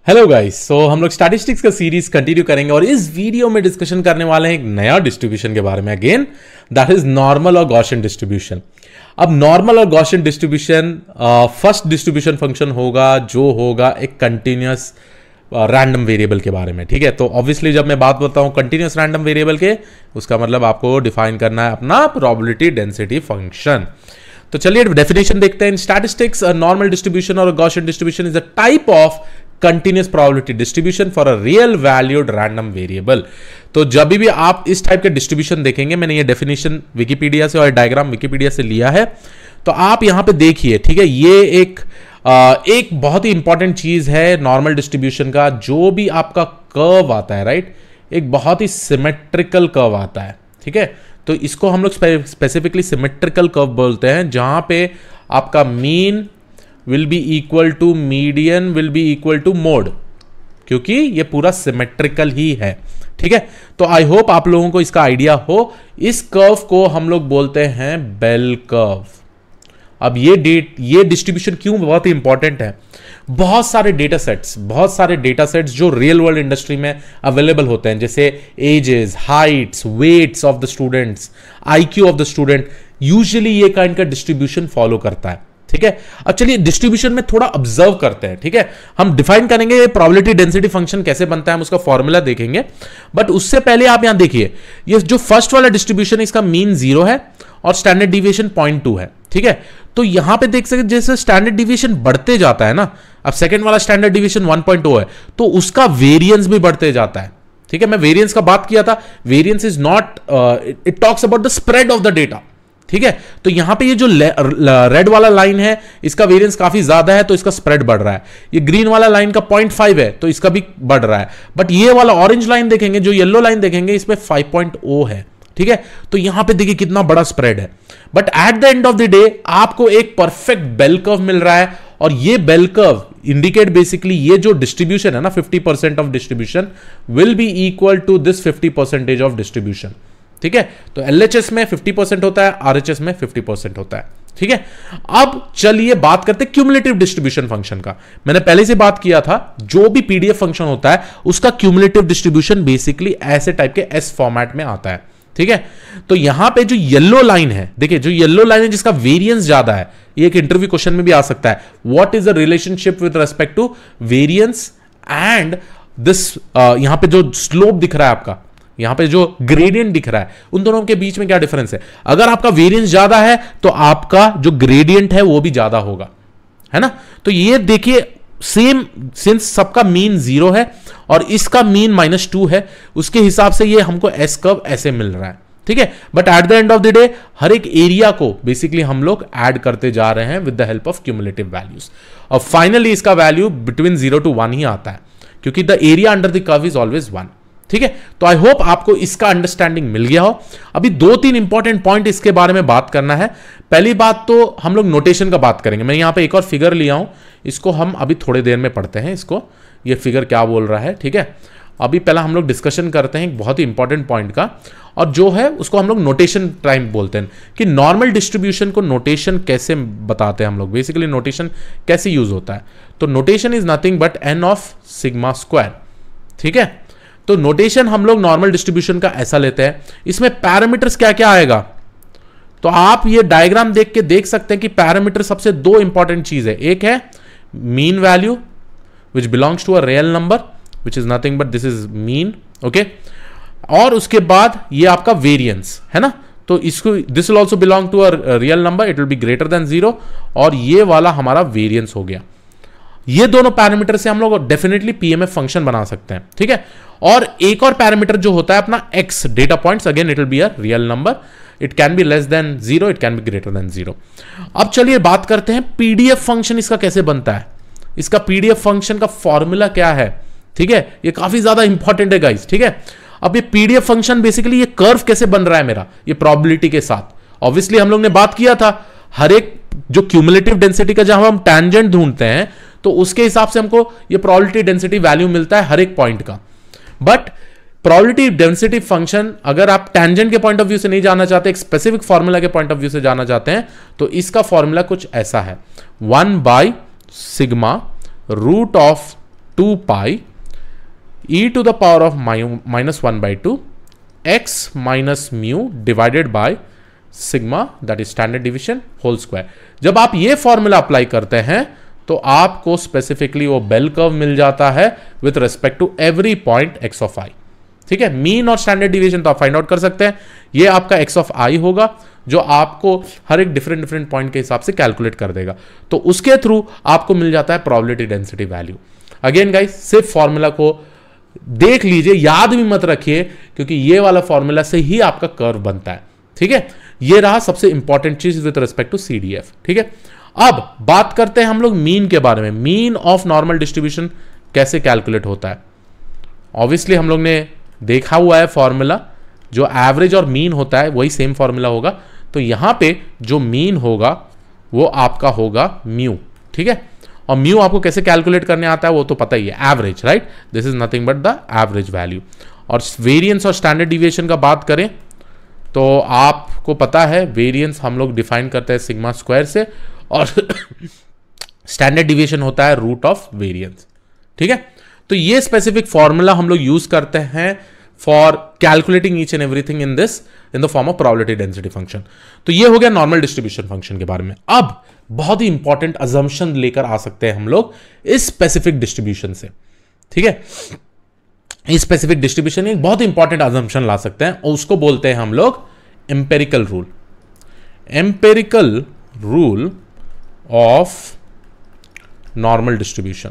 Hello guys, सो हम लोग statistics का सीरीज कंटिन्यू करेंगे और इस वीडियो में डिस्कशन करने वाले हैं एक नया डिस्ट्रीब्यूशन के बारे में। अगेन दैट इज नॉर्मल और गॉसियन डिस्ट्रीब्यूशन। अब नॉर्मल और Gaussian distribution first distribution function होगा जो होगा एक कंटिन्यूअस रैंडम वेरिएबल के बारे में। ठीक है, तो ऑब्वियसली जब मैं बात करता हूं कंटिन्यूअस रैंडम वेरिएबल के, उसका मतलब आपको डिफाइन करना है अपना प्रोबेबिलिटी डेंसिटी फंक्शन। तो चलिए डेफिनेशन देखते हैं। स्टैटिस्टिक्स नॉर्मल डिस्ट्रीब्यूशन और Gaussian distribution is a type of continuous probability distribution for a real valued random variable. तो जब भी आप इस टाइप के डिस्ट्रीब्यूशन देखेंगे, मैंने ये डेफिनेशन विकिपीडिया से और डायग्राम विकिपीडिया से लिया है, तो आप यहां पे देखिए। ठीक है, ये एक बहुत ही इंपॉर्टेंट चीज है नॉर्मल डिस्ट्रीब्यूशन का। जो भी आपका कर्व आता है, राइट, एक बहुत ही सिमेट्रिकल कर्व आता है। ठीक है, तो इसको हम लोग स्पेसिफिकली सिमेट्रिकल कर्व बोलते हैं, जहां पे आपका mean will be equal to median will be equal to mode, क्योंकि ये पूरा सिमेट्रिकल ही है। ठीक है, तो आई होप आप लोगों को इसका आइडिया हो। इस कर्व को हम लोग बोलते हैं बेल कर्व। अब ये डिस्ट्रीब्यूशन क्यों बहुत ही इंपॉर्टेंट है? बहुत सारे डेटा सेट्स जो रियल वर्ल्ड इंडस्ट्री में अवेलेबल होते हैं, जैसे ages, heights, weights of the students, IQ of the student, usually ये काइंड का डिस्ट्रीब्यूशन फॉलो करता है। ठीक है, अब चलिए डिस्ट्रीब्यूशन में थोड़ा ऑब्जर्व करते हैं। ठीक है, हम डिफाइन करेंगे प्रोबेबिलिटी डेंसिटी फंक्शन कैसे बनता है, हम उसका फॉर्मूला देखेंगे। बट उससे पहले आप यहां देखिए, ये जो फर्स्ट वाला डिस्ट्रीब्यूशन है, इसका मीन 0 है और स्टैंडर्ड डिविएशन 0.2 है। ठीक है, तो यहां पे देख सकते जैसे स्टैंडर्ड डिविएशन बढ़ते जाता है ना, अब सेकंड वाला स्टैंडर्ड डिविएशन 1.0 है, तो उसका वेरिएंस भी बढ़ते जाता है। ठीक है, मैं वेरिएंस का बात किया था। Variance is not, it talks about the spread of the data. ठीक है, तो यहां पे ये जो रेड वाला लाइन है, इसका वेरिएंस काफी ज्यादा है, तो इसका स्प्रेड बढ़ रहा है। ये ग्रीन वाला लाइन का 0.5 है, तो इसका भी बढ़ रहा है। बट ये वाला ऑरेंज लाइन देखेंगे, जो येलो लाइन देखेंगे, इसमें 5.0 है। ठीक है, तो यहां पे देखिए कितना बड़ा स्प्रेड है। But at the end of the day आपको एक परफेक्ट बेल कर्व मिल रहा है, और ये बेल कर्व इंडिकेट बेसिकली ये जो डिस्ट्रीब्यूशन है ना, 50% of distribution will be equal to this 50% of distribution. ठीक है, तो एलएचएस में 50% होता है, आरएचएस में 50% होता है। ठीक है, अब चलिए बात करते हैं क्यूमुलेटिव डिस्ट्रीब्यूशन फंक्शन का। मैंने पहले से बात किया था, जो भी पीडीएफ फंक्शन होता है उसका क्यूमुलेटिव डिस्ट्रीब्यूशन बेसिकली ऐसे टाइप के एस फॉर्मेट में आता है। ठीक है, तो यहां पे जो येलो लाइन है, देखिए जो येलो लाइन है जिसका वेरिएंस ज्यादा है, ये एक इंटरव्यू क्वेश्चन में भी आ सकता है। What is the relationship with respect to variance and this, यहां पे जो स्लोप दिख रहा है आपका, यहां पे जो ग्रेडियंट दिख रहा है, उन दोनों के बीच में क्या डिफरेंस है? अगर आपका वेरिएंस ज्यादा है तो आपका जो ग्रेडियंट है वो भी ज्यादा होगा, है ना। तो ये देखिए सेम, सिंस सबका मीन 0 है और इसका मीन -2 है, उसके हिसाब से ये हमको एस कर्व ऐसे मिल रहा है। ठीक है, but at the end of the day हर एक एरिया को बेसिकली हम लोग ऐड करते जा रहे हैं with the help of cumulative values, और फाइनली इसका वैल्यू बिटवीन 0 to 1 ही आता है, क्योंकि the area under the curve is always 1। ठीक है, तो आई होप आपको इसका अंडरस्टैंडिंग मिल गया हो। अभी 2-3 इंपॉर्टेंट पॉइंट इसके बारे में बात करना है। पहली बात तो हम लोग नोटेशन का बात करेंगे। मैं यहां पे एक और फिगर लिया हूं, इसको हम अभी थोड़ी देर में पढ़ते हैं, इसको ये फिगर क्या बोल रहा है। ठीक है, अभी पहला हम लोग डिस्कशन करते हैं एक बहुत ही इंपॉर्टेंट पॉइंट का, और जो है उसको हम लोग नोटेशन टाइम बोलते हैं, कि नॉर्मल डिस्ट्रीब्यूशन को नोटेशन कैसे बताते हैं हम लोग, बेसिकली नोटेशन कैसे यूज होता है। तो notation is nothing but n of sigma square. ठीक है, तो नोटेशन हम लोग नॉर्मल डिस्ट्रीब्यूशन का ऐसा लेते हैं। इसमें पैरामीटर्स क्या क्या आएगा, तो आप ये डायग्राम देख के देख सकते हैं कि पैरामीटर सबसे 2 इंपॉर्टेंट चीज है। एक है mean value which belongs to a real number which is nothing but this is mean, okay, और उसके बाद ये आपका वेरिएंस है ना, तो इसको this will also belong to a real number, it will be greater than 0, और ये वाला हमारा वेरिएंस हो गया। ये दोनों पैरामीटर से हम लोग डेफिनेटली पीएमएफ फंक्शन बना सकते हैं। ठीक है, और एक और पैरामीटर जो होता है अपना x data points, again it will be a real number, it can be less than 0, it can be greater than 0। अब चलिए बात करते हैं पीडीएफ फंक्शन इसका कैसे बनता है, इसका पीडीएफ फंक्शन का फॉर्मूला क्या है। ठीक है, ये काफी ज्यादा इंपॉर्टेंट है गाइस। ठीक है, अब ये पीडीएफ फंक्शन बेसिकली ये कर्व कैसे बन रहा है मेरा, ये प्रोबेबिलिटी के साथ। ऑब्वियसली हम लोग ने बात किया था, हर एक जो क्यूमुलेटिव डेंसिटी का जहां हम टैंजेंट ढूंढते हैं, तो उसके हिसाब से हमको ये प्रोबेबिलिटी डेंसिटी वैल्यू मिलता है हर एक पॉइंट का। बट प्रोबेबिलिटी डेंसिटी फंक्शन अगर आप टैंजेंट के पॉइंट ऑफ व्यू से नहीं जाना चाहते, एक स्पेसिफिक फॉर्मूला के पॉइंट ऑफ व्यू से जाना चाहते हैं, तो इसका फॉर्मूला कुछ ऐसा है, 1/σ root of 2 pi e to the power of minus 1/2 x minus mu divided by sigma that is standard division whole square. जब आप ये फॉर्मूला अप्लाई करते हैं तो आपको स्पेसिफिकली वो बेल कर्व मिल जाता है with respect to every point x of i. ठीक है, मीन और स्टैंडर्ड डिवीजन तो आप फाइंड आउट कर सकते हैं। ये आपका एक्स ऑफ आई होगा जो आपको हर एक डिफरेंट पॉइंट के हिसाब से कैलकुलेट कर देगा, तो उसके थ्रू आपको मिल जाता है probability density value. Again guys, सिर्फ फॉर्मूला को देख लीजिए, याद भी मत रखिए, क्योंकि ये वाला फॉर्मूला से ही आपका कर्व बनता है। ठीक है, ये रहा सबसे इंपॉर्टेंट चीज विद रिस्पेक्ट टू सीडीएफ। ठीक है, अब बात करते हैं हम लोग मीन के बारे में। मीन ऑफ नॉर्मल डिस्ट्रीब्यूशन कैसे कैलकुलेट होता है? ऑब्वियसली हम लोग ने देखा हुआ है फॉर्मूला, जो एवरेज और मीन होता है वही सेम फॉर्मूला होगा। तो यहां पे जो मीन होगा वो आपका होगा म्यू। ठीक है, और म्यू आपको कैसे कैलकुलेट करने आता है वो तो पता ही है, average, right? This is nothing but the average value. और वेरिएंस और स्टैंडर्ड डिविएशन का बात करें तो आपको पता है वेरिएंस हम लोग डिफाइन करते हैं सिग्मा स्क्वायर से, और स्टैंडर्ड डिविएशन होता है रूट ऑफ वेरिएंस। ठीक है, तो ये स्पेसिफिक फॉर्मूला हम लोग यूज करते हैं for calculating each and everything in this in the form of probability density function. तो ये हो गया नॉर्मल डिस्ट्रीब्यूशन फंक्शन के बारे में। अब बहुत ही इंपॉर्टेंट अजम्पशन लेकर आ सकते हैं हम लोग इस स्पेसिफिक डिस्ट्रीब्यूशन से। ठीक है, इस स्पेसिफिक डिस्ट्रीब्यूशन एक बहुत इंपॉर्टेंट अजम्पशन ला सकते हैं और उसको बोलते हैं हम लोग empirical rule. Empirical rule of normal distribution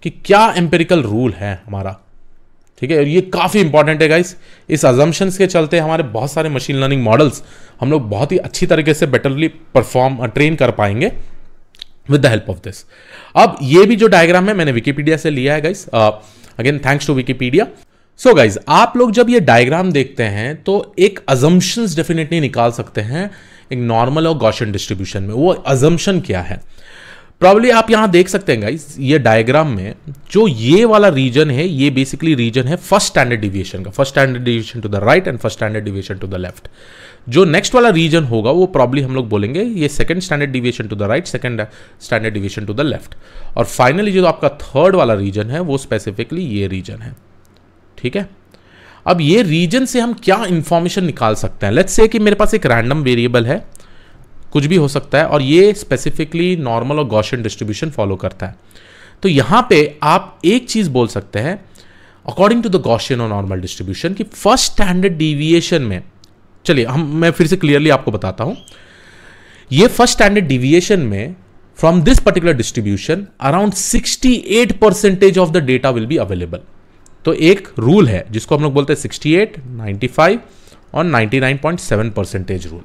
कि क्या एम्पेरिकल रूल है हमारा। ठीक है, ये काफी इंपॉर्टेंट है गाइस। इस अजम्पशंस के चलते हमारे बहुत सारे मशीन लर्निंग मॉडल्स हम लोग बहुत ही अच्छी तरीके से बेटरली ट्रेन कर पाएंगे with the help of this. अब ये भी जो डायग्राम है मैंने विकिपीडिया से लिया है guys, again thanks to Wikipedia. So guys, आप लोग जब ये डायग्राम देखते हैं तो एक अजम्पशंस डेफिनेटली निकाल सकते हैं एक नॉर्मल और गॉसियन डिस्ट्रीब्यूशन में। वो अजम्पशन क्या है? प्रॉब्ली आप यहां देख सकते हैं गाइज, ये डायग्राम में जो ये वाला रीजन है ये बेसिकली रीजन है फर्स्ट स्टैंडर्ड डिविएशन का, first standard deviation to the right and first standard deviation to the left. जो नेक्स्ट वाला रीजन होगा वो प्रॉब्ली हम लोग बोलेंगे ये second standard deviation to the right, second standard deviation to the left, और फाइनली जो आपका थर्ड वाला रीजन है वो स्पेसिफिकली ये रीजन है। ठीक है, अब ये रीजन से हम क्या इंफॉर्मेशन निकाल सकते हैं? लेट्स से कि मेरे पास एक रैंडम वेरिएबल है, कुछ भी हो सकता है, और ये स्पेसिफिकली नॉर्मल और गॉसियन डिस्ट्रीब्यूशन फॉलो करता है। तो यहां पे आप एक चीज बोल सकते हैं अकॉर्डिंग टू द गॉसियन और नॉर्मल डिस्ट्रीब्यूशन कि फर्स्ट स्टैंडर्ड डिविएशन में, चलिए मैं फिर से क्लियरली आपको बताता हूं, ये फर्स्ट स्टैंडर्ड डिविएशन में from this particular distribution around 68% of the data will be available. तो एक रूल है जिसको हम लोग बोलते हैं 68, 95 और 99.7% रूल।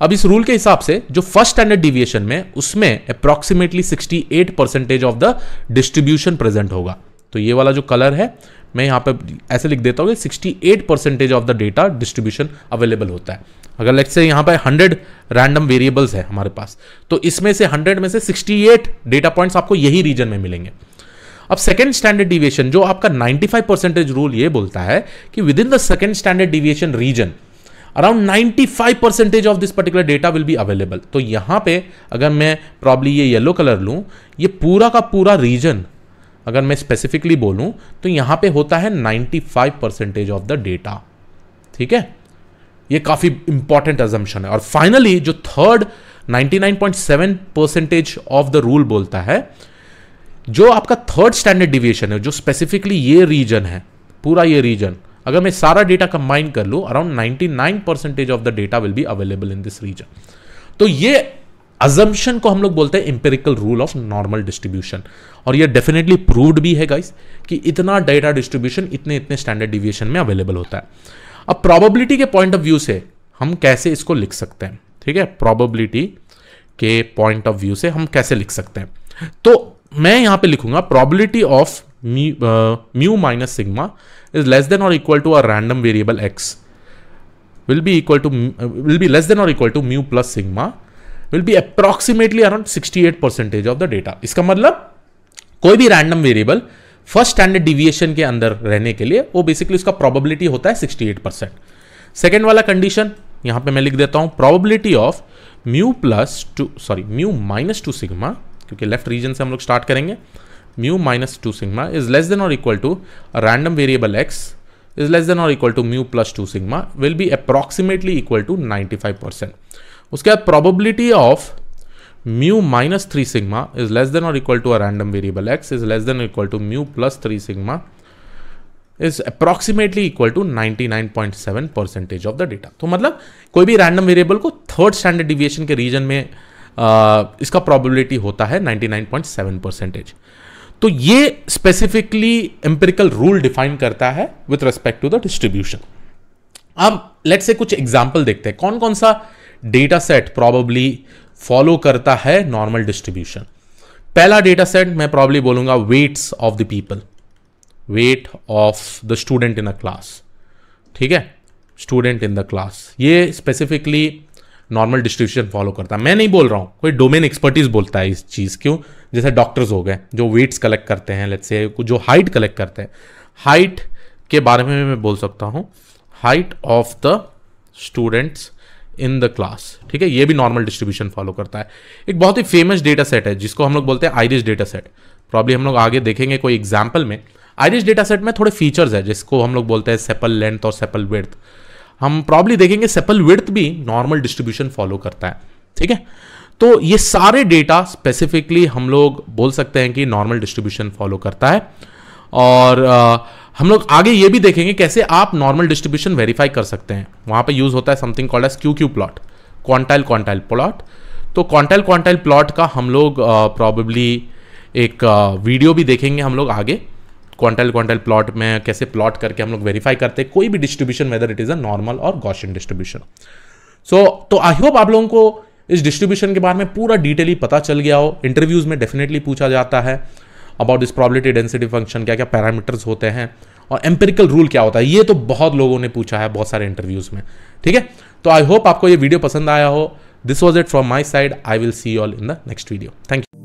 अब इस रूल के हिसाब से जो फर्स्ट स्टैंडर्ड डिविएशन में उसमें approximately 68% of the distribution present होगा। तो ये वाला जो कलर है मैं यहां पे ऐसे लिख देता हूं कि 68% of the data distribution available होता है। अगर लेट्स से यहां पे 100 रैंडम वेरिएबल्स है हमारे पास, तो इसमें से 100 में से 68 डेटा पॉइंट्स आपको यही रीजन में मिलेंगे। अब सेकंड स्टैंडर्ड डिविएशन जो आपका 95% रूल ये बोलता है कि with in the second standard deviation region around 95% of this particular data will be available. तो यहां पे अगर मैं प्रॉब्ली ये येलो कलर लूं, ये पूरा का पूरा रीजन अगर मैं स्पेसिफिकली बोलूं तो यहां पे होता है 95% ऑफ द डेटा। ठीक है, ये काफी इंपॉर्टेंट अजम्पशन है। और फाइनली जो थर्ड 99.7% ऑफ द रूल बोलता है, जो आपका थर्ड स्टैंडर्ड डिविएशन है, जो स्पेसिफिकली ये रीजन है, पूरा ये रीजन, अगर मैं सारा डेटा कंबाइन कर लूं around 99% of the data will be available in this region. तो ये अजम्पशन को हम लोग बोलते हैं empirical rule of normal distribution, और ये डेफिनेटली प्रूव्ड भी है गाइस कि इतना डेटा डिस्ट्रीब्यूशन इतने इतने स्टैंडर्ड डिविएशन में अवेलेबल होता है। अब प्रोबेबिलिटी के पॉइंट ऑफ व्यू से हम कैसे इसको लिख सकते हैं? ठीक है, प्रोबेबिलिटी के पॉइंट ऑफ व्यू से हम कैसे लिख सकते हैं? तो मैं यहां पे लिखूंगा probability of mu minus sigma is less than or equal to a random variable x will be less than or equal to mu plus sigma will be approximately around 68% of the data। इसका मतलब कोई भी random variable first standard deviation के अंदर रहने के लिए वो बेसिकली उसका प्रोबेबिलिटी होता है 68%। सेकेंड वाला कंडीशन यहां पे मैं लिख देता हूं probability of mu minus two sigma, क्योंकि लेफ्ट रीजन से हम लोग स्टार्ट करेंगे, mu minus 2 sigma is less than or equal to a random variable x is less than or equal to mu plus 2 sigma will be approximately equal to 95%. उसके बाद probability of mu minus 3 sigma is less than or equal to a random variable x is less than or equal to mu plus 3 sigma is approximately equal to 99.7% of the data. तो मतलब कोई भी random variable को third standard deviation के reason में इसका probability होता है 99.7%. तो ये स्पेसिफिकली एम्पिरिकल रूल डिफाइन करता है with respect to the distribution. अब लेट्स से कुछ एग्जांपल देखते हैं कौन कौन सा डेटा सेट प्रोबेबली फॉलो करता है नॉर्मल डिस्ट्रीब्यूशन. पहला डेटा सेट मैं प्रोबेबली बोलूंगा weights of the people, weight of the student in a class. ठीक है, स्टूडेंट इन द क्लास, ये स्पेसिफिकली नॉर्मल डिस्ट्रीब्यूशन फॉलो करता है. मैं नहीं बोल रहा हूं, कोई डोमेन एक्सपर्टीज बोलता है इस चीज. क्यों? जैसे डॉक्टर्स हो गए जो वेट्स कलेक्ट करते हैं, लेट्स से जो हाइट कलेक्ट करते हैं, हाइट के बारे में मैं बोल सकता हूं height of the students in the class. ठीक है, ये भी नॉर्मल डिस्ट्रीब्यूशन फॉलो करता है. एक बहुत ही फेमस डेटा सेट है जिसको हम लोग बोलते हैं आयरिश डेटा सेट. प्रॉब्ली हम लोग आगे देखेंगे कोई एग्जाम्पल में. आयरिश डेटा सेट में थोड़े फीचर्स है जिसको हम लोग बोलते हैं सेपल लेंथ और सेपल विड्थ. हम प्रॉब्ली देखेंगे सेपल विड्थ भी नॉर्मल डिस्ट्रीब्यूशन फॉलो करता है. ठीक है, तो ये सारे डेटा स्पेसिफिकली हम लोग बोल सकते हैं कि नॉर्मल डिस्ट्रीब्यूशन फॉलो करता है. और हम लोग आगे ये भी देखेंगे कैसे आप नॉर्मल डिस्ट्रीब्यूशन वेरीफाई कर सकते हैं. वहां पे यूज होता है something called as Q plot, quantile plot. तो क्वांटाइल प्लॉट का हम लोग प्रॉबेबली एक वीडियो भी देखेंगे हम लोग आगे. क्वांटाइल प्लॉट में कैसे प्लॉट करके हम लोग वेरीफाई करते हैं कोई भी distribution, whether it is a normal और गॉसियन डिस्ट्रीब्यूशन. तो आई होप आप लोगों को इस डिस्ट्रीब्यूशन के बारे में पूरा डिटेली पता चल गया हो. इंटरव्यूज में डेफिनेटली पूछा जाता है about this probability density function, क्या क्या पैरामीटर्स होते हैं और एम्पिरिकल रूल क्या होता है. ये तो बहुत लोगों ने पूछा है बहुत सारे इंटरव्यूज में. ठीक है, तो आई होप आपको ये वीडियो पसंद आया हो. This was it from my side. I will see you all in the next video. Thank you.